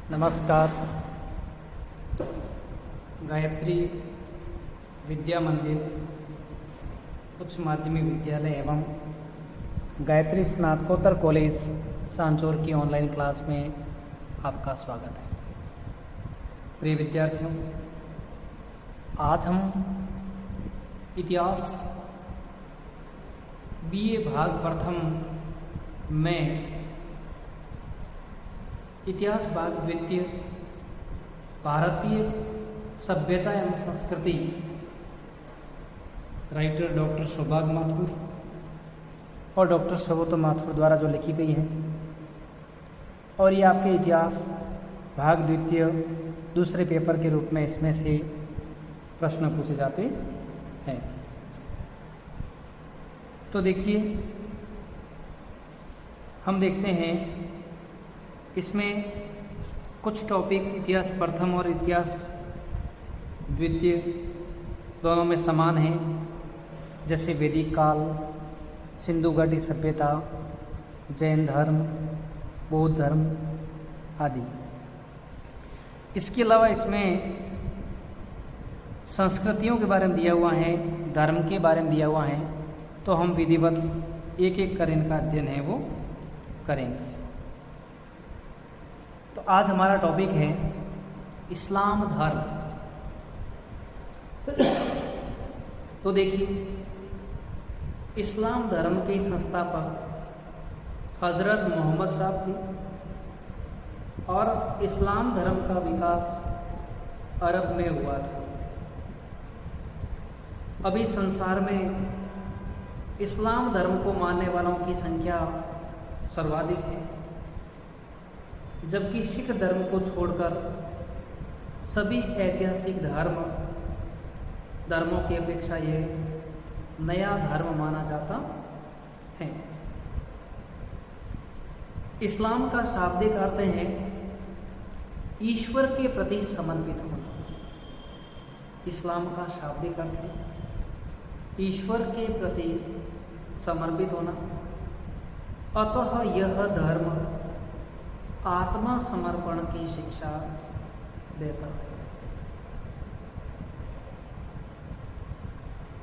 नमस्कार। गायत्री विद्या मंदिर उच्च माध्यमिक विद्यालय एवं गायत्री स्नातकोत्तर कॉलेज सांचौर की ऑनलाइन क्लास में आपका स्वागत है। प्रिय विद्यार्थियों, आज हम इतिहास बीए भाग प्रथम में इतिहास भाग द्वितीय भारतीय सभ्यता एवं संस्कृति राइटर डॉक्टर सौभाग्य माथुर और डॉक्टर सर्वोत्तम माथुर द्वारा जो लिखी गई है, और ये आपके इतिहास भाग द्वितीय दूसरे पेपर के रूप में इसमें से प्रश्न पूछे जाते हैं। तो देखिए, हम देखते हैं इसमें कुछ टॉपिक इतिहास प्रथम और इतिहास द्वितीय दोनों में समान हैं, जैसे वैदिक काल, सिंधु घाटी सभ्यता, जैन धर्म, बौद्ध धर्म आदि। इसके अलावा इसमें संस्कृतियों के बारे में दिया हुआ है, धर्म के बारे में दिया हुआ है, तो हम विधिवत एक एक कर इनका अध्ययन है वो करेंगे। तो आज हमारा टॉपिक है इस्लाम धर्म। तो देखिए, इस्लाम धर्म के संस्थापक हजरत मोहम्मद साहब थे और इस्लाम धर्म का विकास अरब में हुआ था। अभी संसार में इस्लाम धर्म को मानने वालों की संख्या सर्वाधिक है, जबकि सिख धर्म को छोड़कर सभी ऐतिहासिक धर्मों की अपेक्षा ये नया धर्म माना जाता है। इस्लाम का शाब्दिक अर्थ है ईश्वर के प्रति समर्पित होना। इस्लाम का शाब्दिक अर्थ है ईश्वर के प्रति समर्पित होना। अतः यह धर्म आत्मा समर्पण की शिक्षा देता है।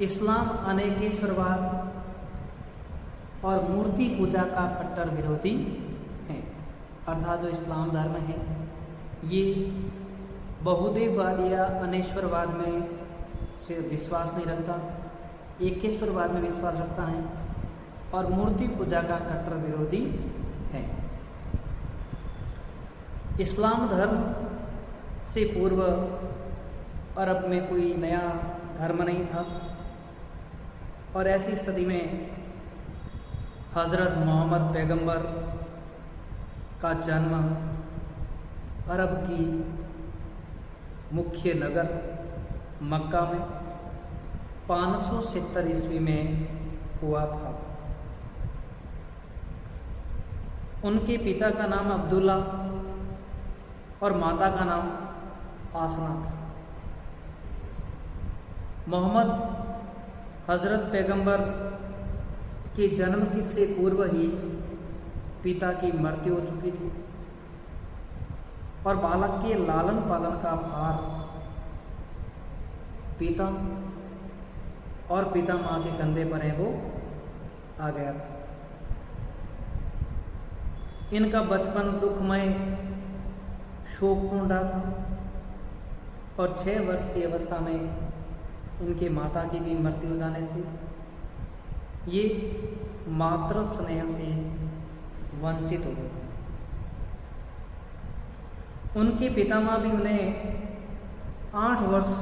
इस्लाम अनेकेश्वरवाद और मूर्ति पूजा का कट्टर विरोधी है। अर्थात जो इस्लाम धर्म है ये बहुदेववाद या अनेश्वरवाद में से विश्वास नहीं रखता, एकेश्वरवाद में विश्वास रखता है और मूर्ति पूजा का कट्टर विरोधी है। इस्लाम धर्म से पूर्व अरब में कोई नया धर्म नहीं था, और ऐसी स्थिति में हज़रत मोहम्मद पैगंबर का जन्म अरब की मुख्य नगर मक्का में 570 ईस्वी में हुआ था। उनके पिता का नाम अब्दुल्ला और माता का नाम आसना था। मोहम्मद हजरत पैगंबर के जन्म की से पूर्व ही पिता की मृत्यु हो चुकी थी और बालक के लालन पालन का भार पिता और पिता माँ के कंधे पर है वो आ गया था। इनका बचपन दुखमय शोकपूर्ण था और 6 वर्ष की अवस्था में इनके माता की भी मृत्यु हो जाने से ये मातृ स्नेह से वंचित हो गए। उनके पितामह भी उन्हें 8 वर्ष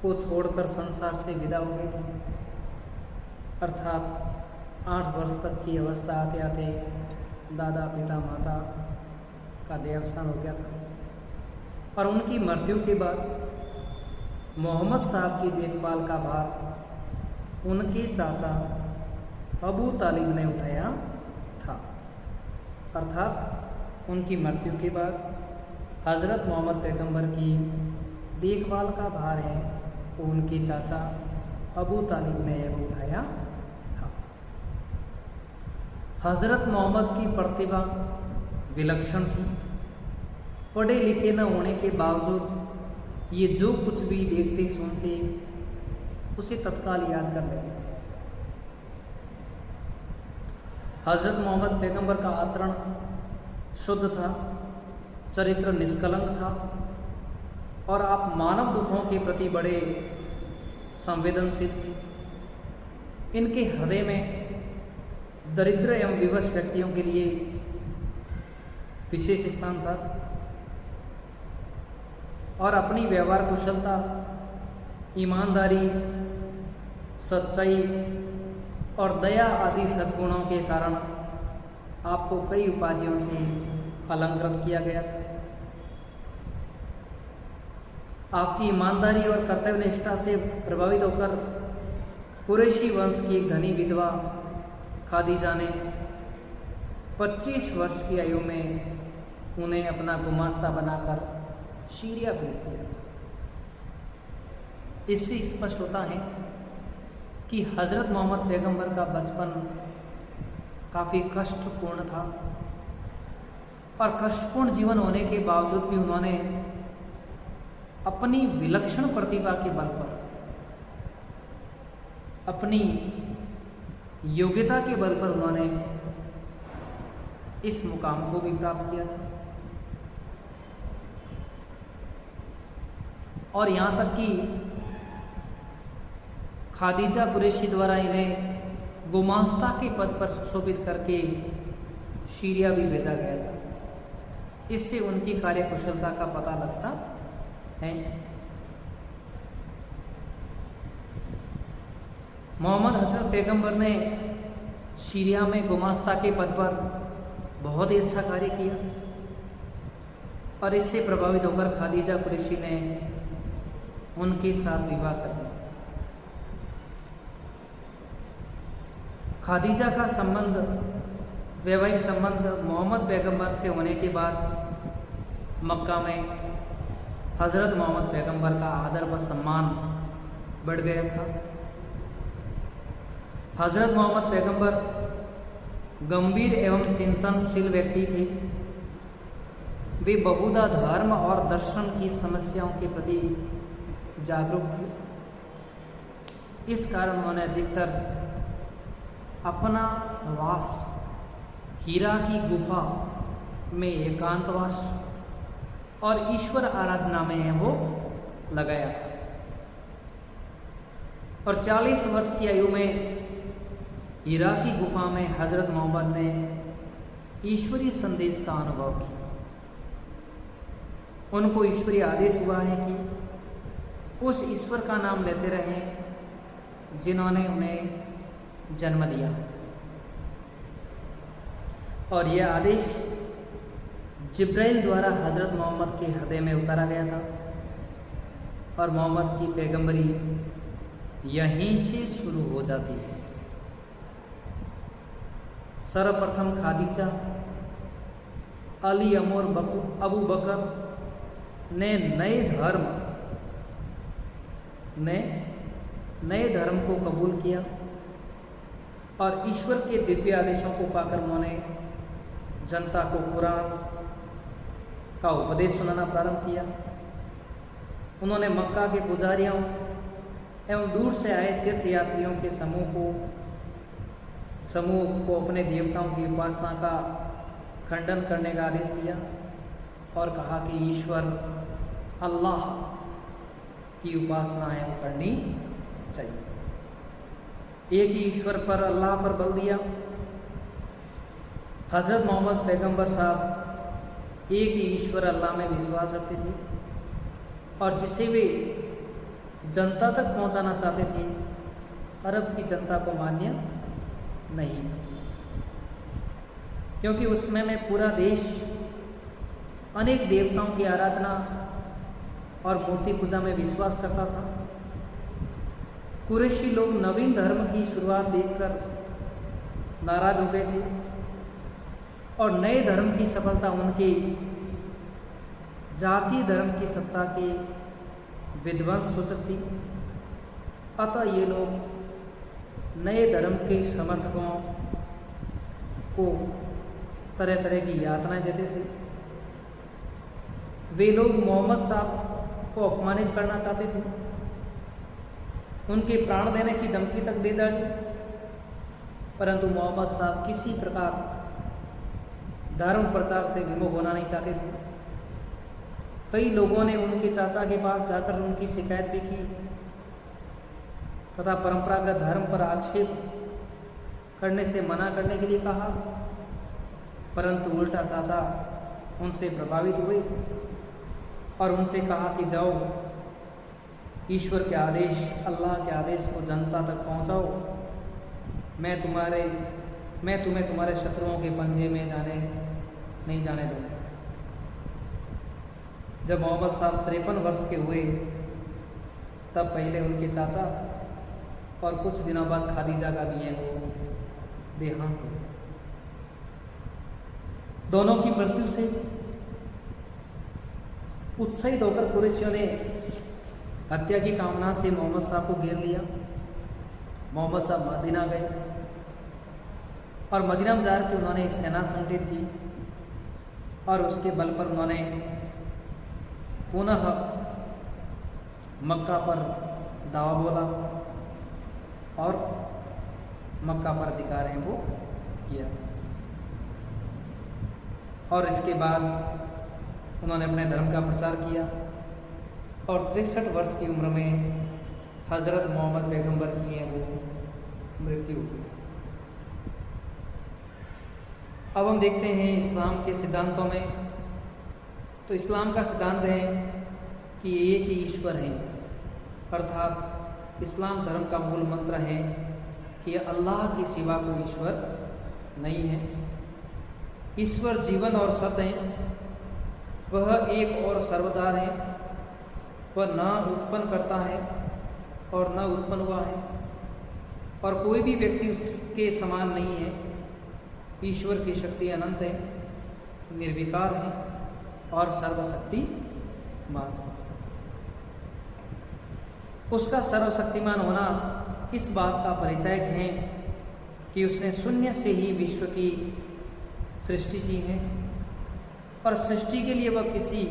को छोड़कर संसार से विदा हो गए थे। अर्थात 8 वर्ष तक की अवस्था आते आते दादा पिता माता का देहावसान हो गया था। और उनकी मृत्यु के बाद मोहम्मद साहब की देखभाल का भार उनके चाचा अबू तालिब ने उठाया था। अर्थात उनकी मृत्यु के बाद हज़रत मोहम्मद पैगंबर की देखभाल का भार है वो उनके चाचा अबू तालिब ने उठाया था। हज़रत मोहम्मद की प्रतिभा विलक्षण थी। पढ़े लिखे न होने के बावजूद ये जो कुछ भी देखते सुनते उसे तत्काल याद कर लेते। हज़रत मोहम्मद पैगंबर का आचरण शुद्ध था, चरित्र निष्कलंक था और आप मानव दुखों के प्रति बड़े संवेदनशील थे। इनके हृदय में दरिद्र एवं विवश व्यक्तियों के लिए विशेष स्थान था और अपनी व्यवहार कुशलता, ईमानदारी, सच्चाई और दया आदि सद्गुणों के कारण आपको कई उपाधियों से अलंकृत किया गया था। आपकी ईमानदारी और कर्तव्यनिष्ठा से प्रभावित होकर कुरैशी वंश की एक धनी विधवा खादीजा ने 25 वर्ष की आयु में उन्हें अपना गुमास्ता बनाकर सीरिया भेज दिया था। इससे स्पष्ट होता है कि हज़रत मोहम्मद पैगंबर का बचपन काफ़ी कष्टपूर्ण था और कष्टपूर्ण जीवन होने के बावजूद भी उन्होंने अपनी विलक्षण प्रतिभा के बल पर, अपनी योग्यता के बल पर उन्होंने इस मुकाम को भी प्राप्त किया था। और यहाँ तक कि खादीजा कुरैशी द्वारा इन्हें गुमास्ता के पद पर सुशोभित करके सीरिया भी भेजा गया था। इससे उनकी कार्यकुशलता का पता लगता है। मोहम्मद हसन पैगंबर ने सीरिया में गुमास्ता के पद पर बहुत ही अच्छा कार्य किया और इससे प्रभावित होकर खादीजा कुरैशी ने उनके साथ विवाह कर दिया। खादीजा का संबंध, वैवाहिक संबंध मोहम्मद पैगंबर से होने के बाद मक्का में हज़रत मोहम्मद पैगंबर का आदर व सम्मान बढ़ गया था। हज़रत मोहम्मद पैगंबर गंभीर एवं चिंतनशील व्यक्ति थे। वे बहुधा धर्म और दर्शन की समस्याओं के प्रति जागरूक थे। इस कारण उन्होंने अधिकतर अपना वास हीरा की गुफा में एकांतवास और ईश्वर आराधना में वो लगाया था और 40 वर्ष की आयु में हीरा की गुफा में हज़रत मोहम्मद ने ईश्वरीय संदेश का अनुभव किया। उनको ईश्वरीय आदेश हुआ है कि उस ईश्वर का नाम लेते रहें जिन्होंने उन्हें जन्म दिया। और यह आदेश जिब्राइल द्वारा हज़रत मोहम्मद के हृदय में उतारा गया था और मोहम्मद की पैगंबरी यहीं से शुरू हो जाती है। सर्वप्रथम खादीजा, अली अमर अबू बकर ने नए धर्म को कबूल किया और ईश्वर के दिव्य आदेशों को पाकर उन्होंने जनता को कुरान का उपदेश सुनाना प्रारंभ किया। उन्होंने मक्का के पुजारियों एवं दूर से आए तीर्थयात्रियों के समूह को अपने देवताओं की उपासना का खंडन करने का आदेश दिया और कहा कि ईश्वर अल्लाह की उपासना है वो करनी चाहिए। एक ही ईश्वर पर, अल्लाह पर बल दिया। हज़रत मोहम्मद पैगंबर साहब एक ही ईश्वर अल्लाह में विश्वास रखते थे और जिसे वे जनता तक पहुंचाना चाहते थे अरब की जनता को मान्य नहीं, क्योंकि उस समय में पूरा देश अनेक देवताओं की आराधना और मूर्ति पूजा में विश्वास करता था। कुरैशी लोग नवीन धर्म की शुरुआत देखकर नाराज हो गए थे और नए धर्म की सफलता उनके जातीय धर्म की सत्ता के विध्वंस सूचक थी। अतः ये लोग नए धर्म के समर्थकों को तरह तरह की यातनाएं देते थे। वे लोग मोहम्मद साहब को अपमानित करना चाहते थे, उनके प्राण देने की धमकी तक दे डाली, परंतु मोहम्मद साहब किसी प्रकार धर्म प्रचार से विमुख होना नहीं चाहते थे। कई लोगों ने उनके चाचा के पास जाकर उनकी शिकायत भी की तथा परंपरागत धर्म पर आक्षेप करने से मना करने के लिए कहा, परंतु उल्टा चाचा उनसे प्रभावित हुए और उनसे कहा कि जाओ, ईश्वर के आदेश, अल्लाह के आदेश को जनता तक पहुंचाओ। मैं तुम्हें तुम्हारे शत्रुओं के पंजे में नहीं जाने दूंगा। जब मोहम्मद साहब 53 वर्ष के हुए तब पहले उनके चाचा और कुछ दिनों बाद खादीजा का भी है वो देहांत हो गया। दोनों की मृत्यु से उत्साहित होकर कुरैशियों ने हत्या की कामना से मोहम्मद साहब को घेर लिया। मोहम्मद साहब मदीना गए और मदीना में जाकर उन्होंने एक सेना संगठित की और उसके बल पर उन्होंने पुनः मक्का पर दावा बोला और मक्का पर अधिकार है वो किया। और इसके बाद उन्होंने अपने धर्म का प्रचार किया और 63 वर्ष की उम्र में हज़रत मोहम्मद पैगंबर की है वो मृत्यु हो गई। अब हम देखते हैं इस्लाम के सिद्धांतों में। तो इस्लाम का सिद्धांत है कि एक ही ईश्वर है, अर्थात इस्लाम धर्म का मूल मंत्र है कि अल्लाह के सिवा कोई ईश्वर नहीं है। ईश्वर जीवन और सत्य है, वह एक और सर्वदार है, वह न उत्पन्न करता है और न उत्पन्न हुआ है और कोई भी व्यक्ति उसके समान नहीं है। ईश्वर की शक्ति अनंत है, निर्विकार है और सर्वशक्तिमान। उसका सर्वशक्तिमान होना इस बात का परिचायक है कि उसने शून्य से ही विश्व की सृष्टि की है और सृष्टि के लिए वह किसी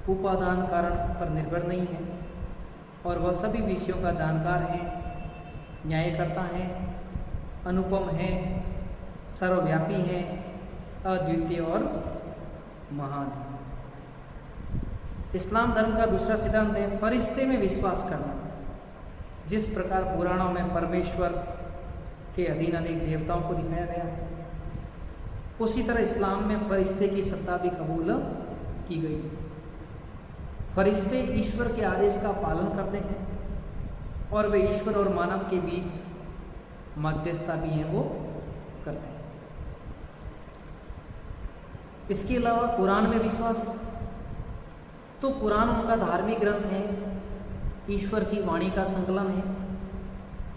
उपादान कारण पर निर्भर नहीं है और वह सभी विषयों का जानकार है, न्यायकर्ता है, अनुपम है, सर्वव्यापी है, अद्वितीय और महान है। इस्लाम धर्म का दूसरा सिद्धांत है फरिश्ते में विश्वास करना। जिस प्रकार पुराणों में परमेश्वर के अधीन अनेक देवताओं को दिखाया गया है, उसी तरह इस्लाम में फरिश्ते की सत्ता भी कबूल की गई। फरिश्ते ईश्वर के आदेश का पालन करते हैं और वे ईश्वर और मानव के बीच मध्यस्थता भी हैं वो करते हैं। इसके अलावा कुरान में विश्वास, तो कुरान उनका धार्मिक ग्रंथ है, ईश्वर की वाणी का संकलन है।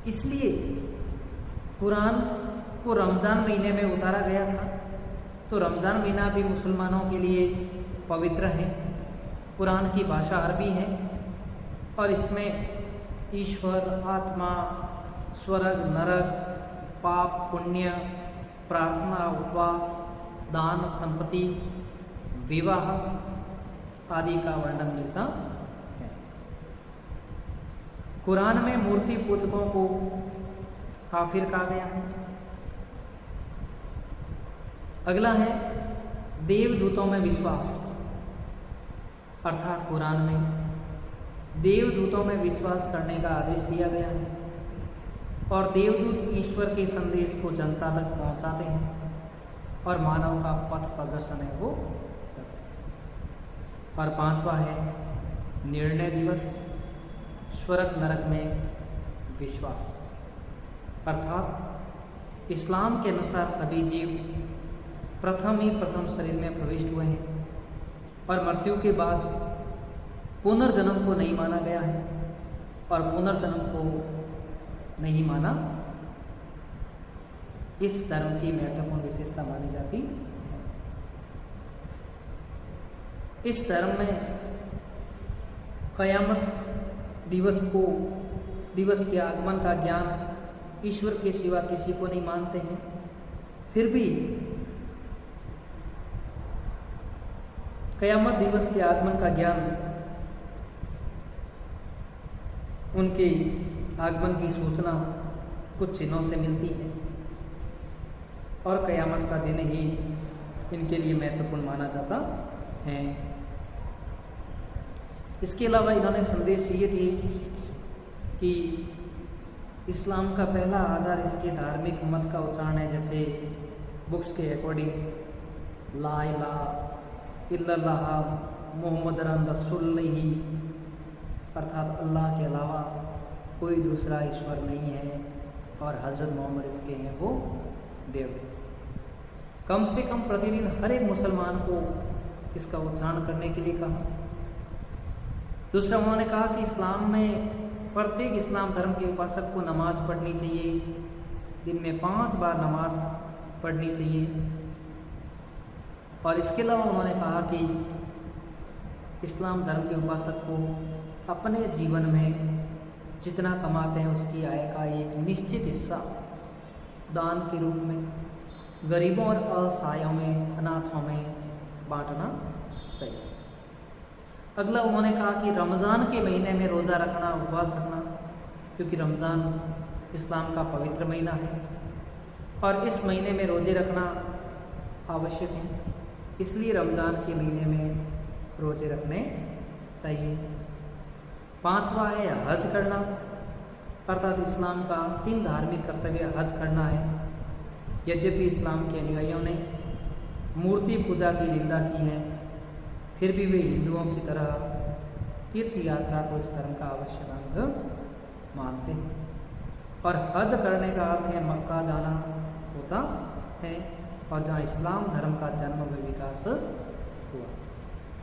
इसलिए कुरान को रमज़ान महीने में उतारा गया था, तो रमज़ान महीना भी मुसलमानों के लिए पवित्र है। कुरान की भाषा अरबी है और इसमें ईश्वर, आत्मा, स्वर्ग, नरक, पाप, पुण्य, प्रार्थना, उपवास, दान, संपत्ति, विवाह आदि का वर्णन मिलता है। कुरान में मूर्ति पूजकों को काफिर कहा गया है। अगला है देवदूतों में विश्वास, अर्थात कुरान में देवदूतों में विश्वास करने का आदेश दिया गया है और देवदूत ईश्वर के संदेश को जनता तक पहुंचाते हैं और मानव का पथ प्रदर्शन है वो करते हैं। और पांचवा है निर्णय दिवस, स्वर्ग नरक में विश्वास, अर्थात इस्लाम के अनुसार सभी जीव प्रथम शरीर में प्रविष्ट हुए हैं और मृत्यु के बाद पुनर्जन्म को नहीं माना गया है और पुनर्जन्म को नहीं माना इस धर्म की महत्वपूर्ण विशेषता मानी जाती है। इस धर्म में कयामत दिवस के आगमन का ज्ञान ईश्वर के सिवा किसी को नहीं मानते हैं। फिर भी क़यामत दिवस के आगमन का ज्ञान उनके आगमन की सूचना कुछ चिन्हों से मिलती है और क़यामत का दिन ही इनके लिए महत्वपूर्ण माना जाता है। इसके अलावा इन्होंने संदेश दिए थे कि इस्लाम का पहला आधार इसके धार्मिक मत का उच्चारण है, जैसे बुक्स के अकॉर्डिंग ला इलाहा इल्लल्लाह मुहम्मदुर रसूलुल्लाह, अर्थात अल्लाह के अलावा कोई दूसरा ईश्वर नहीं है और हज़रत मोहम्मद इसके हैं वो देवता। कम से कम प्रतिदिन हर एक मुसलमान को इसका उच्चारण करने के लिए कहा। दूसरा उन्होंने कहा कि इस्लाम में प्रत्येक इस्लाम धर्म के उपासक को नमाज पढ़नी चाहिए, दिन में 5 बार नमाज पढ़नी चाहिए। और इसके अलावा उन्होंने कहा कि इस्लाम धर्म के उपासक को अपने जीवन में जितना कमाते हैं उसकी आय का एक निश्चित हिस्सा दान के रूप में गरीबों और असहायों में, अनाथों में बांटना चाहिए। अगला उन्होंने कहा कि रमज़ान के महीने में रोज़ा रखना, उपवास रखना, क्योंकि रमज़ान इस्लाम का पवित्र महीना है और इस महीने में रोज़े रखना आवश्यक है, इसलिए रमज़ान के महीने में रोज़े रखने चाहिए। 5वां है हज करना, अर्थात इस्लाम का अंतिम धार्मिक कर्तव्य हज करना है। यद्यपि इस्लाम के अनुयायियों ने मूर्ति पूजा की निंदा की है, फिर भी वे हिंदुओं की तरह तीर्थ यात्रा को इस धर्म का आवश्यक अंग मानते हैं। और हज करने का अर्थ है मक्का जाना होता है, और जहाँ इस्लाम धर्म का जन्म व विकास हुआ।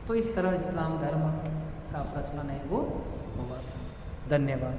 तो इस तरह इस्लाम धर्म का प्रचलन है वो हुआ। धन्यवाद।